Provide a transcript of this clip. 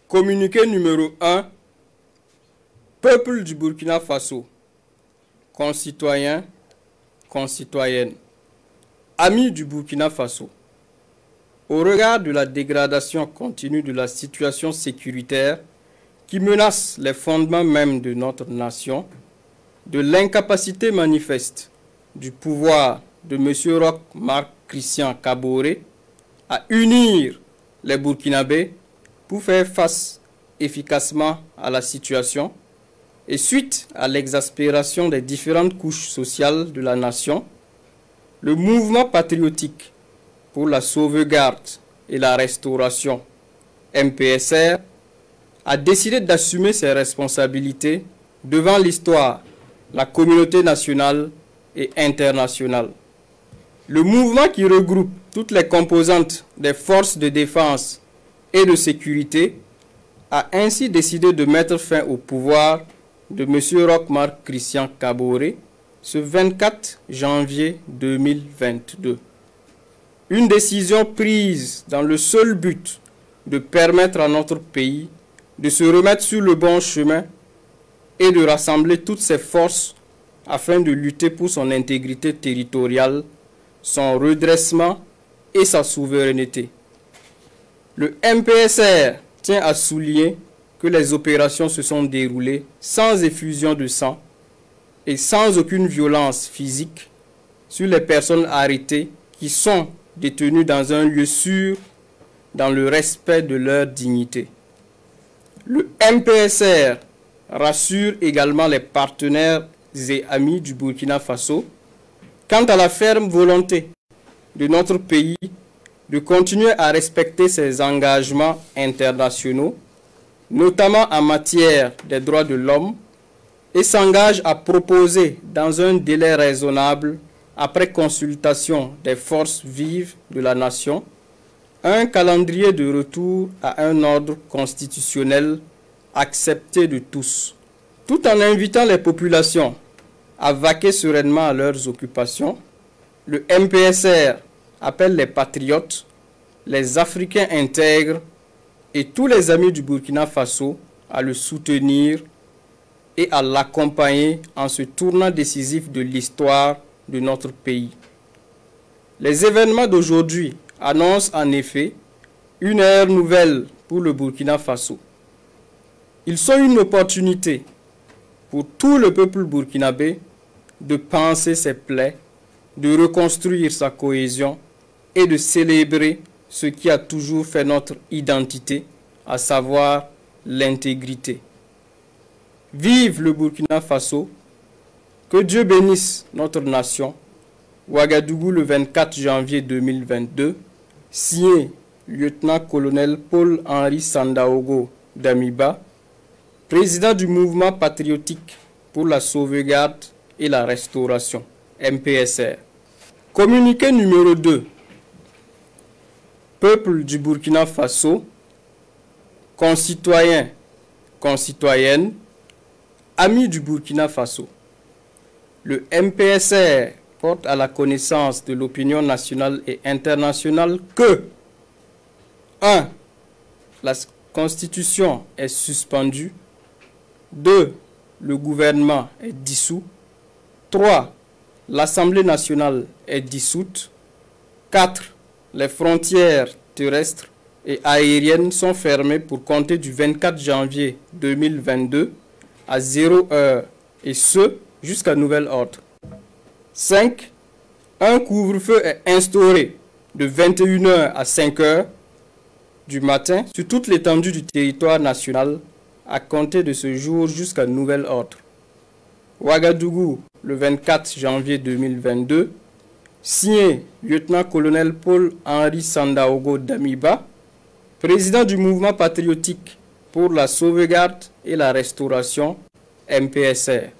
Communiqué numéro 1. Peuple du Burkina Faso, concitoyens, concitoyennes, amis du Burkina Faso. Au regard de la dégradation continue de la situation sécuritaire qui menace les fondements mêmes de notre nation, de l'incapacité manifeste du pouvoir de M. Roch Marc Christian Kaboré à unir les Burkinabés pour faire face efficacement à la situation, et suite à l'exaspération des différentes couches sociales de la nation, le mouvement patriotique pour la sauvegarde et la restauration, MPSR, a décidé d'assumer ses responsabilités devant l'histoire, la communauté nationale et internationale. Le mouvement qui regroupe toutes les composantes des forces de défense et de sécurité a ainsi décidé de mettre fin au pouvoir de M. Roch Marc Christian Kaboré ce 24 janvier 2022. Une décision prise dans le seul but de permettre à notre pays de se remettre sur le bon chemin et de rassembler toutes ses forces afin de lutter pour son intégrité territoriale, son redressement et sa souveraineté. Le MPSR tient à souligner que les opérations se sont déroulées sans effusion de sang et sans aucune violence physique sur les personnes arrêtées qui sont détenues dans un lieu sûr, dans le respect de leur dignité. Le MPSR rassure également les partenaires et amis du Burkina Faso quant à la ferme volonté de notre pays de continuer à respecter ses engagements internationaux, notamment en matière des droits de l'homme, et s'engage à proposer dans un délai raisonnable, après consultation des forces vives de la nation, un calendrier de retour à un ordre constitutionnel accepté de tous, tout en invitant les populations à vaquer sereinement à leurs occupations. Le MPSR appelle les patriotes, les Africains intègres et tous les amis du Burkina Faso à le soutenir et à l'accompagner en ce tournant décisif de l'histoire de notre pays. Les événements d'aujourd'hui annoncent en effet une ère nouvelle pour le Burkina Faso. Ils sont une opportunité pour tout le peuple burkinabé de panser ses plaies, de reconstruire sa cohésion et de célébrer ce qui a toujours fait notre identité, à savoir l'intégrité. Vive le Burkina Faso, que Dieu bénisse notre nation. Ouagadougou le 24 janvier 2022, signé lieutenant-colonel Paul-Henri Sandaogo Damiba, président du mouvement patriotique pour la sauvegarde et la restauration, MPSR. Communiqué numéro 2. Peuple du Burkina Faso, concitoyens, concitoyennes, amis du Burkina Faso. Le MPSR porte à la connaissance de l'opinion nationale et internationale que 1. La Constitution est suspendue. 2. Le gouvernement est dissous. 3. L'Assemblée nationale est dissoute. 4. Les frontières terrestres et aériennes sont fermées pour compter du 24 janvier 2022 à 0 heure, et ce, jusqu'à nouvel ordre. 5. Un couvre-feu est instauré de 21 h à 5 h du matin sur toute l'étendue du territoire national à compter de ce jour jusqu'à nouvel ordre. Ouagadougou, le 24 janvier 2022, signé lieutenant-colonel Paul-Henri Sandaogo Damiba, président du mouvement patriotique pour la sauvegarde et la restauration, MPSR.